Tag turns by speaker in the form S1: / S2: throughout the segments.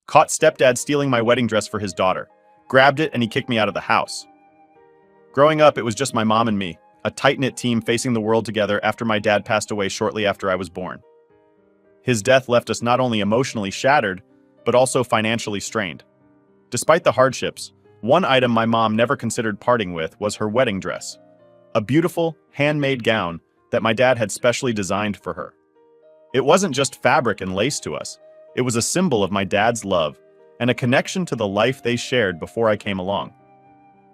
S1: Caught stepdad stealing my wedding dress for his daughter. Grabbed it and he kicked me out of the house. Growing up, it was just my mom and me, a tight-knit team facing the world together after my dad passed away shortly after I was born. His death left us not only emotionally shattered, but also financially strained. Despite the hardships, one item my mom never considered parting with was her wedding dress, a beautiful, handmade gown that my dad had specially designed for her. It wasn't just fabric and lace to us, it was a symbol of my dad's love and a connection to the life they shared before I came along.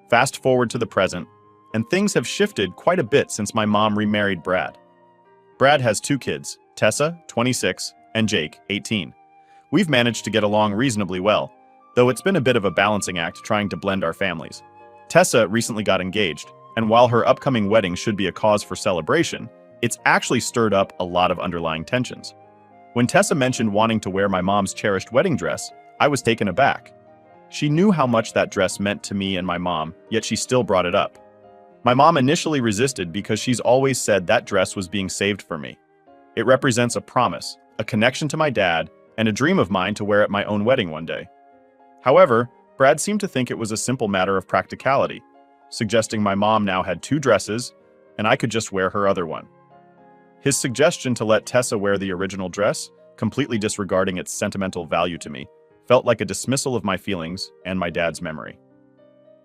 S1: Fast forward to the present, and things have shifted quite a bit since my mom remarried Brad. Brad has two kids, Tessa, 26, and Jake, 18. We've managed to get along reasonably well, though it's been a bit of a balancing act trying to blend our families. Tessa recently got engaged, and while her upcoming wedding should be a cause for celebration, it's actually stirred up a lot of underlying tensions. When Tessa mentioned wanting to wear my mom's cherished wedding dress, I was taken aback. She knew how much that dress meant to me and my mom, yet she still brought it up. My mom initially resisted because she's always said that dress was being saved for me. It represents a promise, a connection to my dad, and a dream of mine to wear at my own wedding one day. However, Brad seemed to think it was a simple matter of practicality, suggesting my mom now had two dresses, and I could just wear her other one. His suggestion to let Tessa wear the original dress, completely disregarding its sentimental value to me, felt like a dismissal of my feelings and my dad's memory.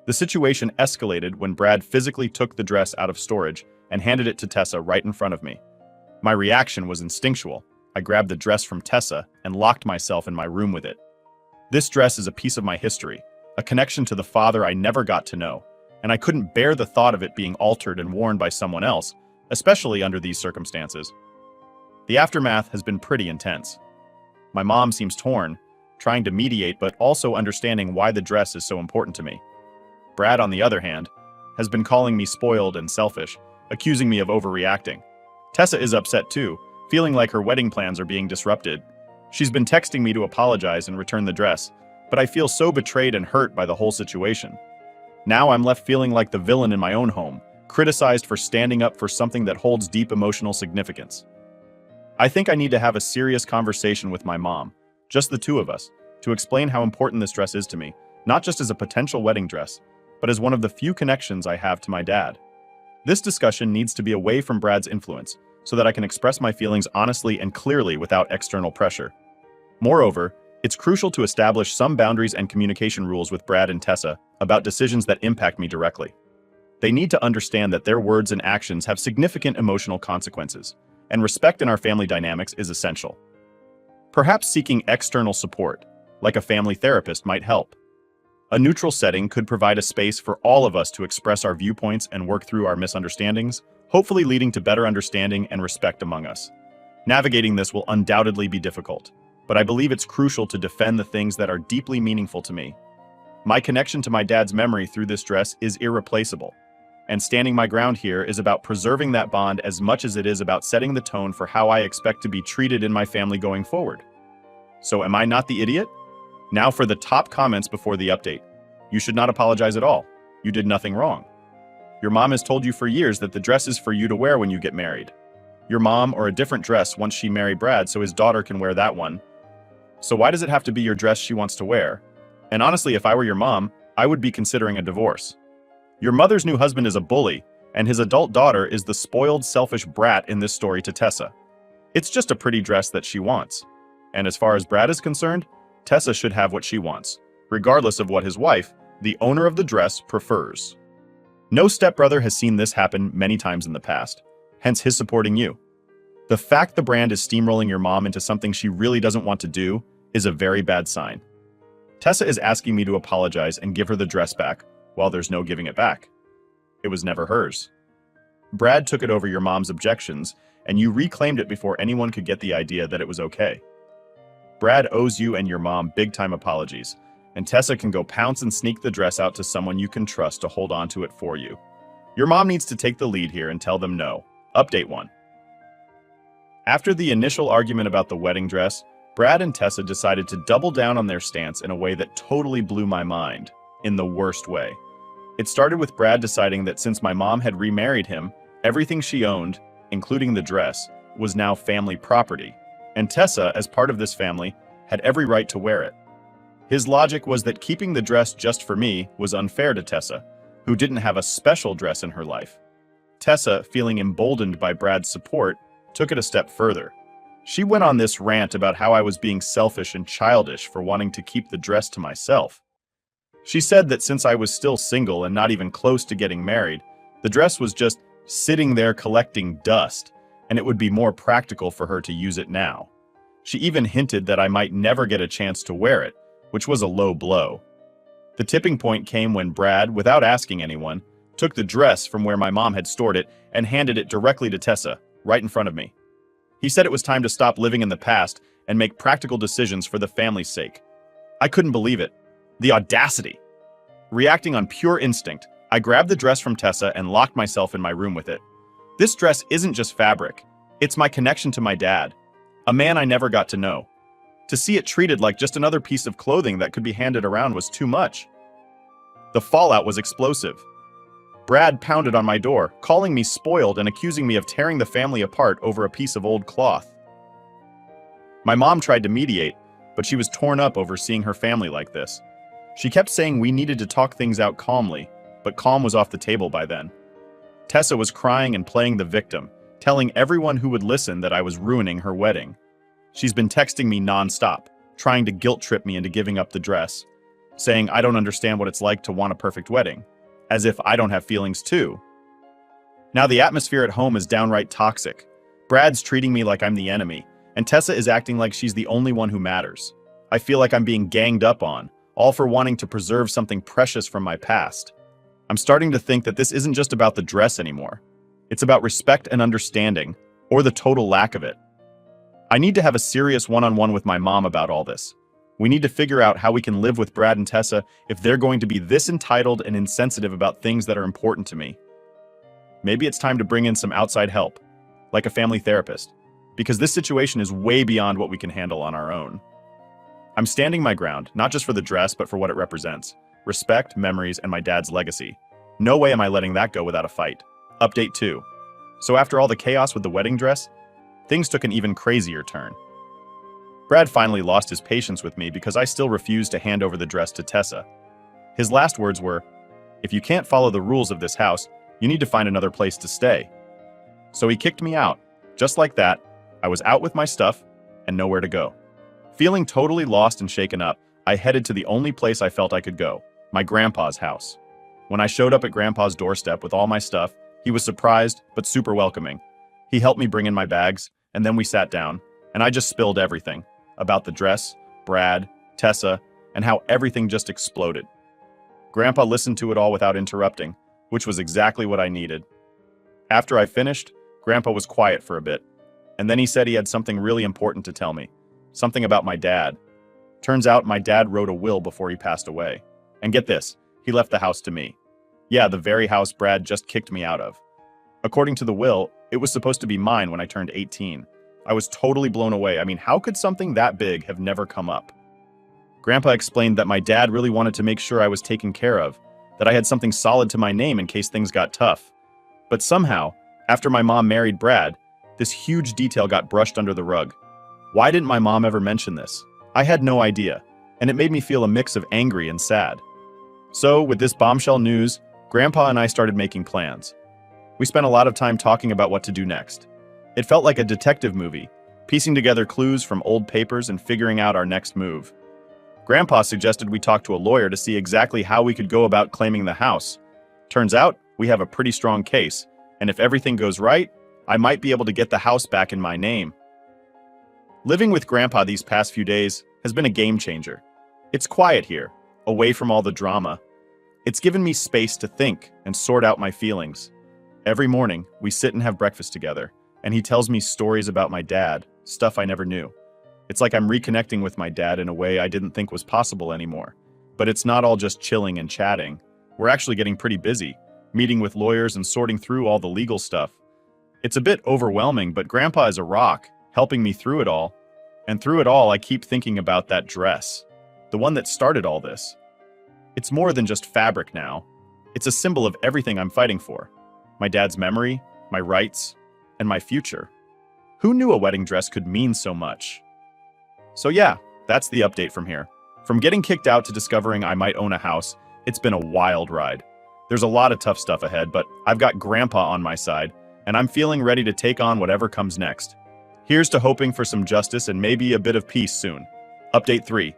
S1: The situation escalated when Brad physically took the dress out of storage and handed it to Tessa right in front of me. My reaction was instinctual. I grabbed the dress from Tessa and locked myself in my room with it. This dress is a piece of my history, a connection to the father I never got to know, and I couldn't bear the thought of it being altered and worn by someone else, especially under these circumstances. The aftermath has been pretty intense. My mom seems torn, trying to mediate but also understanding why the dress is so important to me. Brad, on the other hand, has been calling me spoiled and selfish, accusing me of overreacting. Tessa is upset too, feeling like her wedding plans are being disrupted. She's been texting me to apologize and return the dress, but I feel so betrayed and hurt by the whole situation. Now I'm left feeling like the villain in my own home, criticized for standing up for something that holds deep emotional significance. I think I need to have a serious conversation with my mom, just the two of us, to explain how important this dress is to me, not just as a potential wedding dress, but as one of the few connections I have to my dad. This discussion needs to be away from Brad's influence, so that I can express my feelings honestly and clearly without external pressure. Moreover, it's crucial to establish some boundaries and communication rules with Brad and Tessa about decisions that impact me directly. They need to understand that their words and actions have significant emotional consequences, and respect in our family dynamics is essential. Perhaps seeking external support, like a family therapist, might help. A neutral setting could provide a space for all of us to express our viewpoints and work through our misunderstandings, hopefully leading to better understanding and respect among us. Navigating this will undoubtedly be difficult, but I believe it's crucial to defend the things that are deeply meaningful to me. My connection to my dad's memory through this dress is irreplaceable, and standing my ground here is about preserving that bond as much as it is about setting the tone for how I expect to be treated in my family going forward. So am I not the idiot? Now for the top comments before the update. You should not apologize at all. You did nothing wrong. Your mom has told you for years that the dress is for you to wear when you get married. Your mom or a different dress once she married Brad so his daughter can wear that one. So why does it have to be your dress she wants to wear? And honestly, if I were your mom, I would be considering a divorce. Your mother's new husband is a bully, and his adult daughter is the spoiled, selfish brat in this story to Tessa. It's just a pretty dress that she wants. And as far as Brad is concerned, Tessa should have what she wants, regardless of what his wife, the owner of the dress, prefers. No stepbrother has seen this happen many times in the past, hence his supporting you. The fact the brand is steamrolling your mom into something she really doesn't want to do is a very bad sign. Tessa is asking me to apologize and give her the dress back, while there's no giving it back. It was never hers. Brad took it over your mom's objections, and you reclaimed it before anyone could get the idea that it was okay. Brad owes you and your mom big-time apologies, and Tessa can go pounce and sneak the dress out to someone you can trust to hold on to it for you. Your mom needs to take the lead here and tell them no. Update 1. After the initial argument about the wedding dress, Brad and Tessa decided to double down on their stance in a way that totally blew my mind, in the worst way. It started with Brad deciding that since my mom had remarried him, everything she owned, including the dress, was now family property, and Tessa, as part of this family, had every right to wear it. His logic was that keeping the dress just for me was unfair to Tessa, who didn't have a special dress in her life. Tessa, feeling emboldened by Brad's support, took it a step further. She went on this rant about how I was being selfish and childish for wanting to keep the dress to myself. She said that since I was still single and not even close to getting married, the dress was just sitting there collecting dust, and it would be more practical for her to use it now. She even hinted that I might never get a chance to wear it, which was a low blow. The tipping point came when Brad, without asking anyone, took the dress from where my mom had stored it and handed it directly to Tessa, right in front of me. He said it was time to stop living in the past and make practical decisions for the family's sake. I couldn't believe it. The audacity! Reacting on pure instinct, I grabbed the dress from Tessa and locked myself in my room with it. This dress isn't just fabric. It's my connection to my dad, a man I never got to know. To see it treated like just another piece of clothing that could be handed around was too much. The fallout was explosive. Brad pounded on my door, calling me spoiled and accusing me of tearing the family apart over a piece of old cloth. My mom tried to mediate, but she was torn up over seeing her family like this. She kept saying we needed to talk things out calmly, but calm was off the table by then. Tessa was crying and playing the victim, telling everyone who would listen that I was ruining her wedding. She's been texting me nonstop, trying to guilt trip me into giving up the dress, saying I don't understand what it's like to want a perfect wedding, as if I don't have feelings too. Now the atmosphere at home is downright toxic. Brad's treating me like I'm the enemy, and Tessa is acting like she's the only one who matters. I feel like I'm being ganged up on, all for wanting to preserve something precious from my past. I'm starting to think that this isn't just about the dress anymore. It's about respect and understanding, or the total lack of it. I need to have a serious one-on-one with my mom about all this. We need to figure out how we can live with Brad and Tessa if they're going to be this entitled and insensitive about things that are important to me. Maybe it's time to bring in some outside help, like a family therapist, because this situation is way beyond what we can handle on our own. I'm standing my ground, not just for the dress, but for what it represents. Respect, memories, and my dad's legacy. No way am I letting that go without a fight. Update 2. So after all the chaos with the wedding dress, things took an even crazier turn. Brad finally lost his patience with me because I still refused to hand over the dress to Tessa. His last words were, "If you can't follow the rules of this house, you need to find another place to stay." So he kicked me out. Just like that, I was out with my stuff and nowhere to go. Feeling totally lost and shaken up, I headed to the only place I felt I could go, my grandpa's house. When I showed up at Grandpa's doorstep with all my stuff, he was surprised but super welcoming. He helped me bring in my bags, and then we sat down, and I just spilled everything. About the dress, Brad, Tessa, and how everything just exploded. Grandpa listened to it all without interrupting, which was exactly what I needed. After I finished, Grandpa was quiet for a bit, and then he said he had something really important to tell me. Something about my dad. Turns out my dad wrote a will before he passed away. And get this, he left the house to me. Yeah, the very house Brad just kicked me out of. According to the will, it was supposed to be mine when I turned 18. I was totally blown away. I mean, how could something that big have never come up? Grandpa explained that my dad really wanted to make sure I was taken care of, that I had something solid to my name in case things got tough. But somehow, after my mom married Brad, this huge detail got brushed under the rug. Why didn't my mom ever mention this? I had no idea, and it made me feel a mix of angry and sad. So, with this bombshell news, Grandpa and I started making plans. We spent a lot of time talking about what to do next. It felt like a detective movie, piecing together clues from old papers and figuring out our next move. Grandpa suggested we talk to a lawyer to see exactly how we could go about claiming the house. Turns out, we have a pretty strong case, and if everything goes right, I might be able to get the house back in my name. Living with Grandpa these past few days has been a game changer. It's quiet here, away from all the drama. It's given me space to think and sort out my feelings. Every morning, we sit and have breakfast together, and he tells me stories about my dad, stuff I never knew. It's like I'm reconnecting with my dad in a way I didn't think was possible anymore. But it's not all just chilling and chatting. We're actually getting pretty busy, meeting with lawyers and sorting through all the legal stuff. It's a bit overwhelming, but Grandpa is a rock, helping me through it all. And through it all, I keep thinking about that dress, the one that started all this. It's more than just fabric now. It's a symbol of everything I'm fighting for. My dad's memory, my rights, and my future. Who knew a wedding dress could mean so much? So yeah, that's the update from here. From getting kicked out to discovering I might own a house, it's been a wild ride. There's a lot of tough stuff ahead, but I've got Grandpa on my side, and I'm feeling ready to take on whatever comes next. Here's to hoping for some justice and maybe a bit of peace soon. Update 3.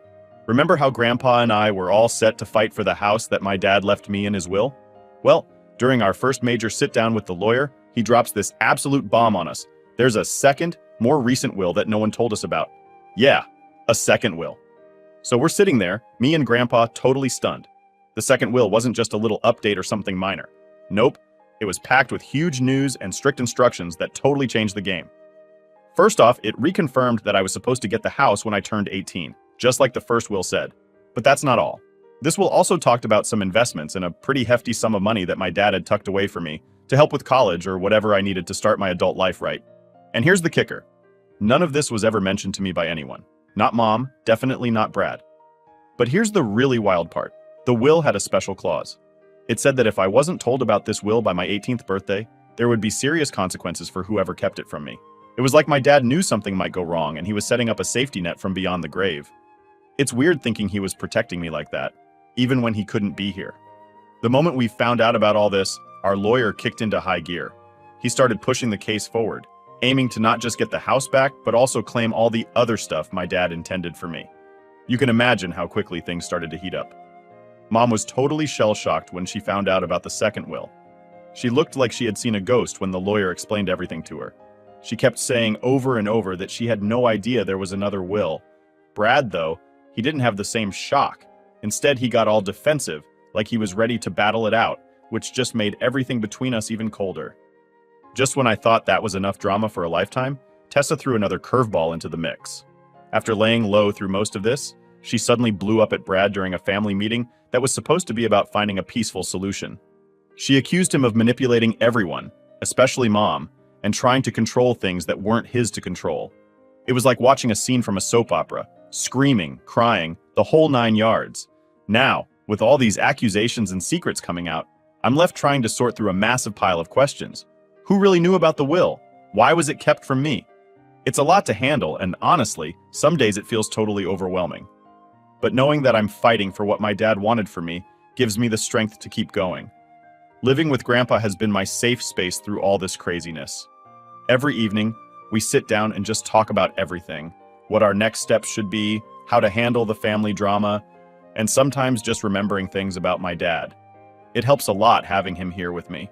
S1: Remember how Grandpa and I were all set to fight for the house that my dad left me in his will? Well, during our first major sit-down with the lawyer, he drops this absolute bomb on us. There's a second, more recent will that no one told us about. Yeah, a second will. So we're sitting there, me and Grandpa totally stunned. The second will wasn't just a little update or something minor. Nope, it was packed with huge news and strict instructions that totally changed the game. First off, it reconfirmed that I was supposed to get the house when I turned 18, just like the first will said. But that's not all. This will also talked about some investments and a pretty hefty sum of money that my dad had tucked away for me to help with college or whatever I needed to start my adult life right. And here's the kicker. None of this was ever mentioned to me by anyone. Not Mom, definitely not Brad. But here's the really wild part. The will had a special clause. It said that if I wasn't told about this will by my 18th birthday, there would be serious consequences for whoever kept it from me. It was like my dad knew something might go wrong and he was setting up a safety net from beyond the grave. It's weird thinking he was protecting me like that, even when he couldn't be here. The moment we found out about all this, our lawyer kicked into high gear. He started pushing the case forward, aiming to not just get the house back, but also claim all the other stuff my dad intended for me. You can imagine how quickly things started to heat up. Mom was totally shell-shocked when she found out about the second will. She looked like she had seen a ghost when the lawyer explained everything to her. She kept saying over and over that she had no idea there was another will. Brad, though, he didn't have the same shock. Instead, he got all defensive, like he was ready to battle it out, which just made everything between us even colder. Just when I thought that was enough drama for a lifetime, Tessa threw another curveball into the mix. After laying low through most of this, she suddenly blew up at Brad during a family meeting that was supposed to be about finding a peaceful solution. She accused him of manipulating everyone, especially Mom, and trying to control things that weren't his to control. It was like watching a scene from a soap opera, screaming, crying, the whole 9 yards. Now, with all these accusations and secrets coming out, I'm left trying to sort through a massive pile of questions. Who really knew about the will? Why was it kept from me? It's a lot to handle, and honestly, some days it feels totally overwhelming. But knowing that I'm fighting for what my dad wanted for me gives me the strength to keep going. Living with Grandpa has been my safe space through all this craziness. Every evening, we sit down and just talk about everything, what our next steps should be, how to handle the family drama, and sometimes just remembering things about my dad. It helps a lot having him here with me.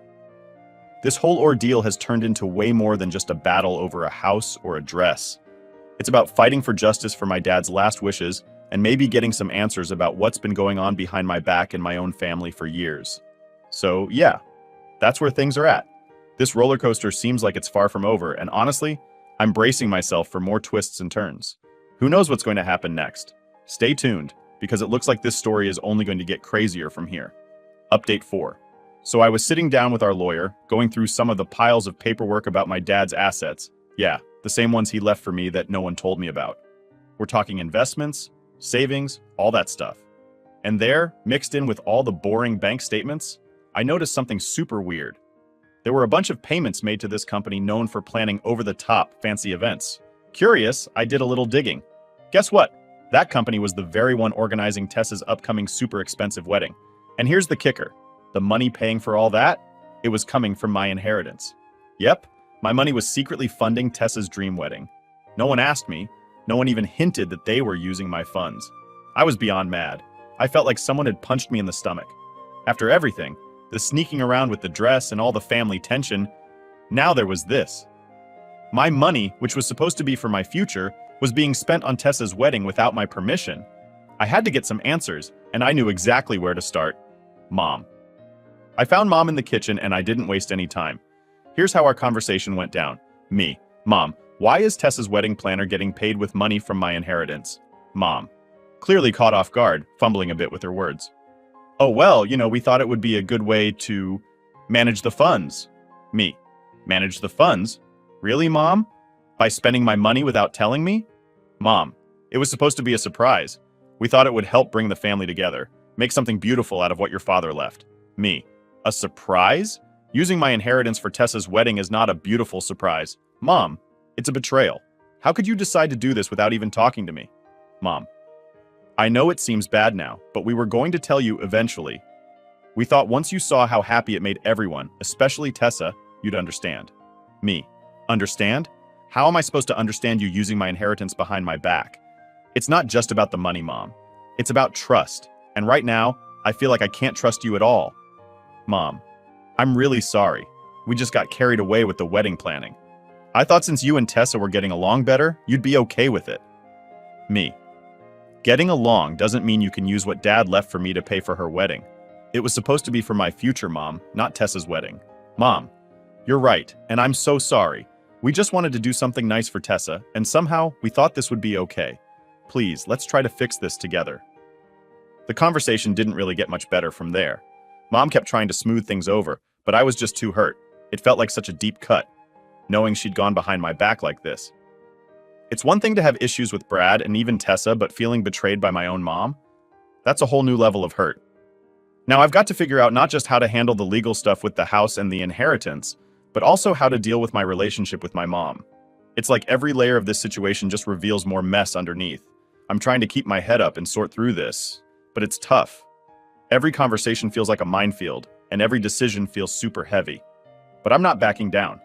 S1: This whole ordeal has turned into way more than just a battle over a house or a dress. It's about fighting for justice for my dad's last wishes and maybe getting some answers about what's been going on behind my back in my own family for years. So yeah, that's where things are at. This roller coaster seems like it's far from over, and honestly, I'm bracing myself for more twists and turns. Who knows what's going to happen next? Stay tuned, because it looks like this story is only going to get crazier from here. Update 4. So I was sitting down with our lawyer, going through some of the piles of paperwork about my dad's assets. Yeah, the same ones he left for me that no one told me about. We're talking investments, savings, all that stuff. And there, mixed in with all the boring bank statements, I noticed something super weird. There were a bunch of payments made to this company known for planning over-the-top fancy events. Curious, I did a little digging. Guess what? That company was the very one organizing Tessa's upcoming super expensive wedding. And here's the kicker. The money paying for all that? It was coming from my inheritance. Yep, my money was secretly funding Tessa's dream wedding. No one asked me. No one even hinted that they were using my funds. I was beyond mad. I felt like someone had punched me in the stomach. After everything, the sneaking around with the dress and all the family tension, now there was this. My money, which was supposed to be for my future, was being spent on Tessa's wedding without my permission. I had to get some answers, and I knew exactly where to start. Mom. I found Mom in the kitchen, and I didn't waste any time. Here's how our conversation went down. Me. Mom, why is Tessa's wedding planner getting paid with money from my inheritance? Mom. Clearly caught off guard, fumbling a bit with her words. Oh, well, we thought it would be a good way to manage the funds. Me. Manage the funds? Really, Mom? By spending my money without telling me? Mom. It was supposed to be a surprise. We thought it would help bring the family together, make something beautiful out of what your father left. Me. A surprise? Using my inheritance for Tessa's wedding is not a beautiful surprise. Mom, it's a betrayal. How could you decide to do this without even talking to me? Mom. I know it seems bad now, but we were going to tell you eventually. We thought once you saw how happy it made everyone, especially Tessa, you'd understand. Me. Understand? How am I supposed to understand you using my inheritance behind my back? It's not just about the money, Mom. It's about trust. And right now, I feel like I can't trust you at all. Mom, I'm really sorry. We just got carried away with the wedding planning. I thought since you and Tessa were getting along better, you'd be okay with it. Me. Getting along doesn't mean you can use what Dad left for me to pay for her wedding. It was supposed to be for my future, Mom, not Tessa's wedding. Mom, you're right, and I'm so sorry. We just wanted to do something nice for Tessa, and somehow we thought this would be okay. Please, let's try to fix this together. The conversation didn't really get much better from there. Mom kept trying to smooth things over, but I was just too hurt. It felt like such a deep cut, knowing she'd gone behind my back like this. It's one thing to have issues with Brad and even Tessa, but feeling betrayed by my own mom? That's a whole new level of hurt. Now I've got to figure out not just how to handle the legal stuff with the house and the inheritance, but also how to deal with my relationship with my mom. It's like every layer of this situation just reveals more mess underneath. I'm trying to keep my head up and sort through this, but it's tough. Every conversation feels like a minefield, and every decision feels super heavy. But I'm not backing down.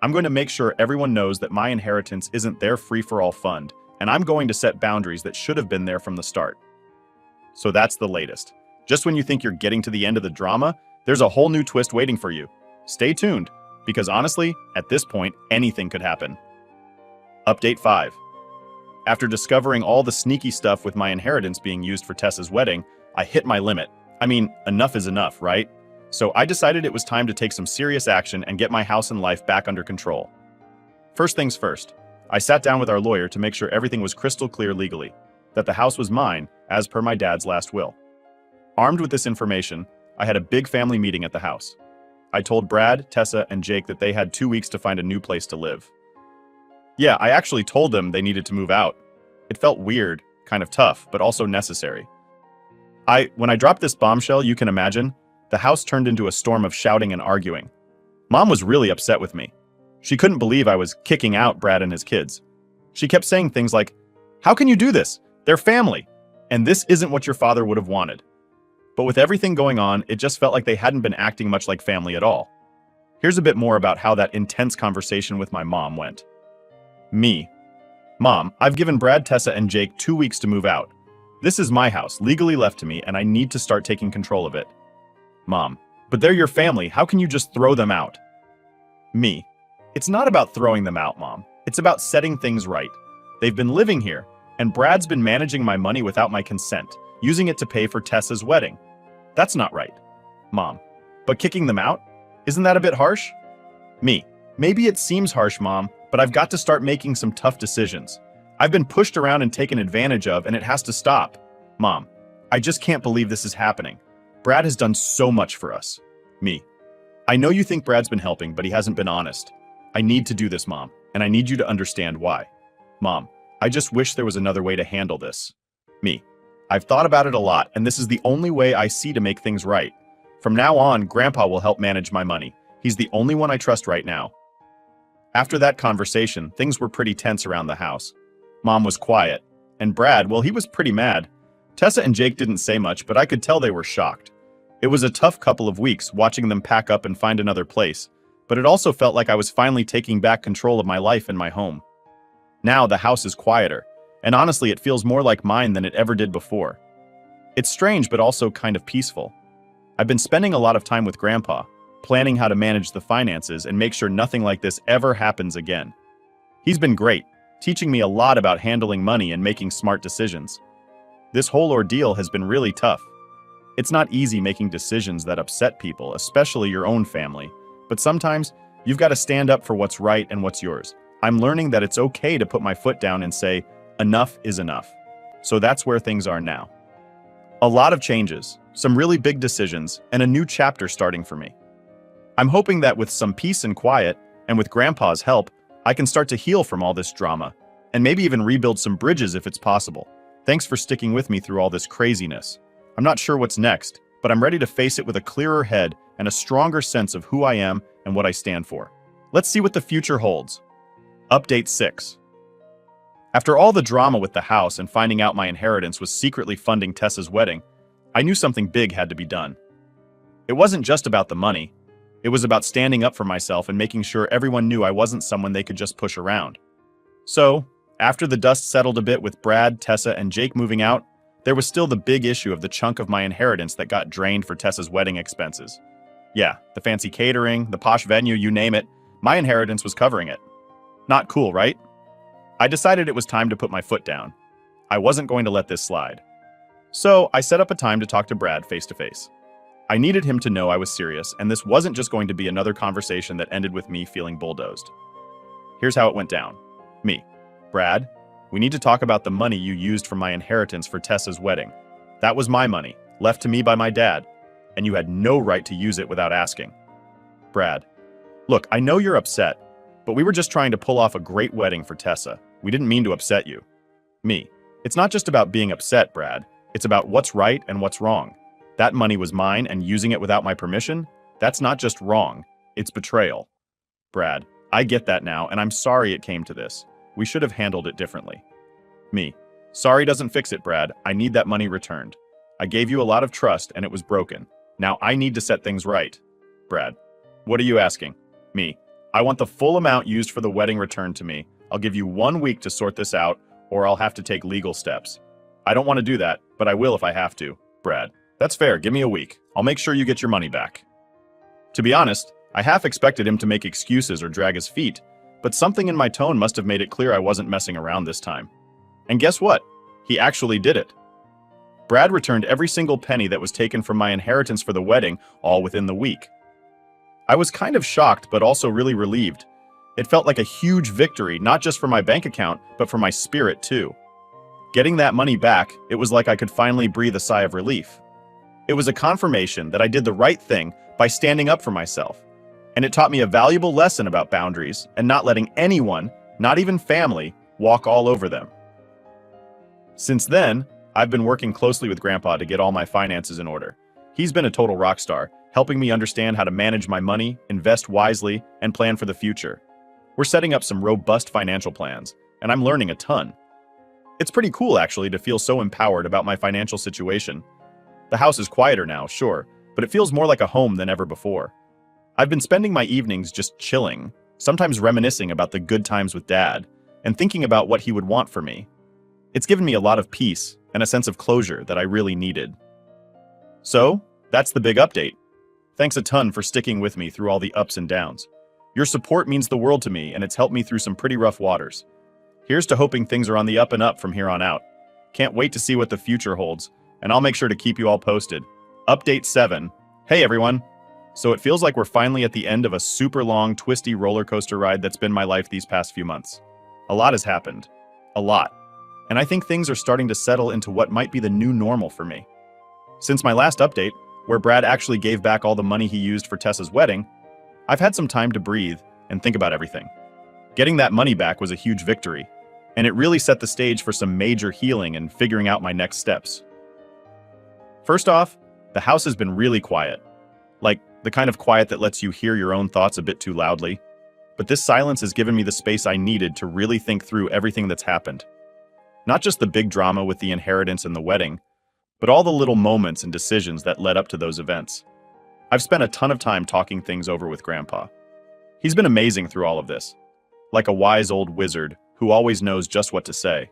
S1: I'm going to make sure everyone knows that my inheritance isn't their free-for-all fund, and I'm going to set boundaries that should have been there from the start. So that's the latest. Just when you think you're getting to the end of the drama, there's a whole new twist waiting for you. Stay tuned, because honestly, at this point, anything could happen. Update 5. After discovering all the sneaky stuff with my inheritance being used for Tessa's wedding, I hit my limit. I mean, enough is enough, right? So I decided it was time to take some serious action and get my house and life back under control. First things first, I sat down with our lawyer to make sure everything was crystal clear legally, that the house was mine, as per my dad's last will. Armed with this information, I had a big family meeting at the house. I told Brad, Tessa, and Jake that they had 2 weeks to find a new place to live. Yeah, I actually told them they needed to move out. It felt weird, kind of tough, but also necessary. When I dropped this bombshell, you can imagine, the house turned into a storm of shouting and arguing. Mom was really upset with me. She couldn't believe I was kicking out Brad and his kids. She kept saying things like, "How can you do this? They're family. And this isn't what your father would have wanted." But with everything going on, it just felt like they hadn't been acting much like family at all. Here's a bit more about how that intense conversation with my mom went. Me. Mom, I've given Brad, Tessa, and Jake 2 weeks to move out. This is my house, legally left to me, and I need to start taking control of it. Mom, but they're your family. How can you just throw them out? Me. It's not about throwing them out, Mom. It's about setting things right. They've been living here, and Brad's been managing my money without my consent, using it to pay for Tessa's wedding. That's not right. Mom, but kicking them out? Isn't that a bit harsh? Me. Maybe it seems harsh, Mom, but I've got to start making some tough decisions. I've been pushed around and taken advantage of, and it has to stop. Mom, I just can't believe this is happening. Brad has done so much for us. Me. I know you think Brad's been helping, but he hasn't been honest. I need to do this, Mom, and I need you to understand why. Mom, I just wish there was another way to handle this. Me. I've thought about it a lot, and this is the only way I see to make things right. From now on, Grandpa will help manage my money. He's the only one I trust right now. After that conversation, things were pretty tense around the house. Mom was quiet, and Brad, well, he was pretty mad. Tessa and Jake didn't say much, but I could tell they were shocked. It was a tough couple of weeks watching them pack up and find another place, but it also felt like I was finally taking back control of my life and my home. Now the house is quieter, and honestly it feels more like mine than it ever did before. It's strange but also kind of peaceful. I've been spending a lot of time with Grandpa, planning how to manage the finances and make sure nothing like this ever happens again. He's been great, teaching me a lot about handling money and making smart decisions. This whole ordeal has been really tough. It's not easy making decisions that upset people, especially your own family, but sometimes you've got to stand up for what's right and what's yours. I'm learning that it's okay to put my foot down and say, enough is enough. So that's where things are now. A lot of changes, some really big decisions, and a new chapter starting for me. I'm hoping that with some peace and quiet, and with Grandpa's help, I can start to heal from all this drama, and maybe even rebuild some bridges if it's possible. Thanks for sticking with me through all this craziness. I'm not sure what's next, but I'm ready to face it with a clearer head and a stronger sense of who I am and what I stand for. Let's see what the future holds. Update 6. After all the drama with the house and finding out my inheritance was secretly funding Tessa's wedding, I knew something big had to be done. It wasn't just about the money. It was about standing up for myself and making sure everyone knew I wasn't someone they could just push around. So, after the dust settled a bit with Brad, Tessa, and Jake moving out, there was still the big issue of the chunk of my inheritance that got drained for Tessa's wedding expenses. Yeah, the fancy catering, the posh venue, you name it, my inheritance was covering it. Not cool, right? I decided it was time to put my foot down. I wasn't going to let this slide. So, I set up a time to talk to Brad face to face. I needed him to know I was serious, and this wasn't just going to be another conversation that ended with me feeling bulldozed. Here's how it went down. Me. Brad, we need to talk about the money you used from my inheritance for Tessa's wedding. That was my money, left to me by my dad, and you had no right to use it without asking. Brad, look, I know you're upset, but we were just trying to pull off a great wedding for Tessa. We didn't mean to upset you. Me, it's not just about being upset, Brad. It's about what's right and what's wrong. That money was mine, and using it without my permission? That's not just wrong, it's betrayal. Brad, I get that now, and I'm sorry it came to this. We should have handled it differently. Me, sorry doesn't fix it, Brad. I need that money returned. I gave you a lot of trust, and it was broken. Now I need to set things right. Brad, what are you asking? Me, I want the full amount used for the wedding returned to me. I'll give you 1 week to sort this out, or I'll have to take legal steps. I don't want to do that, but I will if I have to. Brad, that's fair, give me a week. I'll make sure you get your money back. To be honest, I half expected him to make excuses or drag his feet, but something in my tone must have made it clear I wasn't messing around this time. And guess what? He actually did it. Brad returned every single penny that was taken from my inheritance for the wedding, all within the week. I was kind of shocked, but also really relieved. It felt like a huge victory, not just for my bank account, but for my spirit too. Getting that money back, it was like I could finally breathe a sigh of relief. It was a confirmation that I did the right thing by standing up for myself. And it taught me a valuable lesson about boundaries and not letting anyone, not even family, walk all over them. Since then, I've been working closely with Grandpa to get all my finances in order. He's been a total rock star, helping me understand how to manage my money, invest wisely, and plan for the future. We're setting up some robust financial plans, and I'm learning a ton. It's pretty cool, actually, to feel so empowered about my financial situation. The house is quieter now, sure, but it feels more like a home than ever before. I've been spending my evenings just chilling, sometimes reminiscing about the good times with Dad, and thinking about what he would want for me. It's given me a lot of peace and a sense of closure that I really needed. So, that's the big update. Thanks a ton for sticking with me through all the ups and downs. Your support means the world to me, and it's helped me through some pretty rough waters. Here's to hoping things are on the up and up from here on out. Can't wait to see what the future holds, and I'll make sure to keep you all posted. Update 7. Hey everyone! So it feels like we're finally at the end of a super long, twisty roller coaster ride that's been my life these past few months. A lot has happened. A lot. And I think things are starting to settle into what might be the new normal for me. Since my last update, where Brad actually gave back all the money he used for Tessa's wedding, I've had some time to breathe and think about everything. Getting that money back was a huge victory, and it really set the stage for some major healing and figuring out my next steps. First off, the house has been really quiet. Like, the kind of quiet that lets you hear your own thoughts a bit too loudly. But this silence has given me the space I needed to really think through everything that's happened. Not just the big drama with the inheritance and the wedding, but all the little moments and decisions that led up to those events. I've spent a ton of time talking things over with Grandpa. He's been amazing through all of this, like a wise old wizard who always knows just what to say.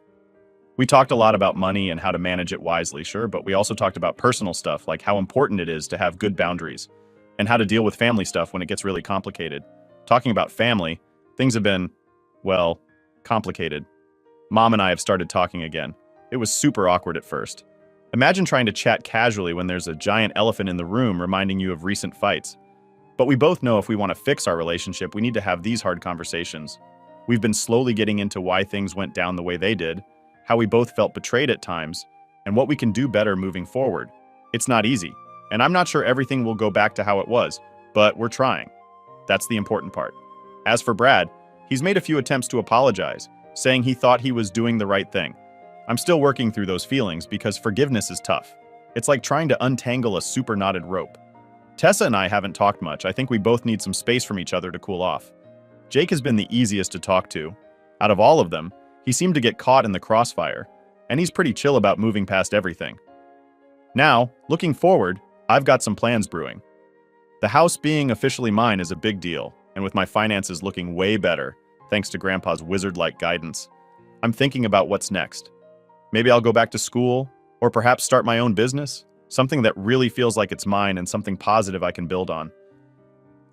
S1: We talked a lot about money and how to manage it wisely, sure, but we also talked about personal stuff like how important it is to have good boundaries and how to deal with family stuff when it gets really complicated. Talking about family, things have been, well, complicated. Mom and I have started talking again. It was super awkward at first. Imagine trying to chat casually when there's a giant elephant in the room reminding you of recent fights. But we both know if we want to fix our relationship, we need to have these hard conversations. We've been slowly getting into why things went down the way they did, how we both felt betrayed at times, and what we can do better moving forward. It's not easy, and I'm not sure everything will go back to how it was, but we're trying. That's the important part. As for Brad, he's made a few attempts to apologize, saying he thought he was doing the right thing. I'm still working through those feelings because forgiveness is tough. It's like trying to untangle a super knotted rope. Tessa and I haven't talked much. I think we both need some space from each other to cool off. Jake has been the easiest to talk to. Out of all of them, He seemed to get caught in the crossfire, and he's pretty chill about moving past everything. Now, looking forward, I've got some plans brewing. The house being officially mine is a big deal, and with my finances looking way better, thanks to Grandpa's wizard-like guidance, I'm thinking about what's next. Maybe I'll go back to school, or perhaps start my own business, something that really feels like it's mine and something positive I can build on.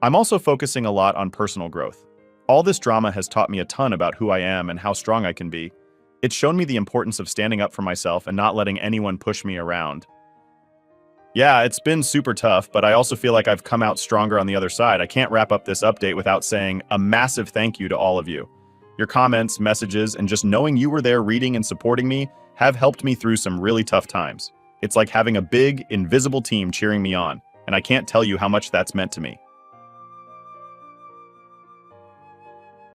S1: I'm also focusing a lot on personal growth. All this drama has taught me a ton about who I am and how strong I can be. It's shown me the importance of standing up for myself and not letting anyone push me around. Yeah, it's been super tough, but I also feel like I've come out stronger on the other side. I can't wrap up this update without saying a massive thank you to all of you. Your comments, messages, and just knowing you were there reading and supporting me have helped me through some really tough times. It's like having a big, invisible team cheering me on, and I can't tell you how much that's meant to me.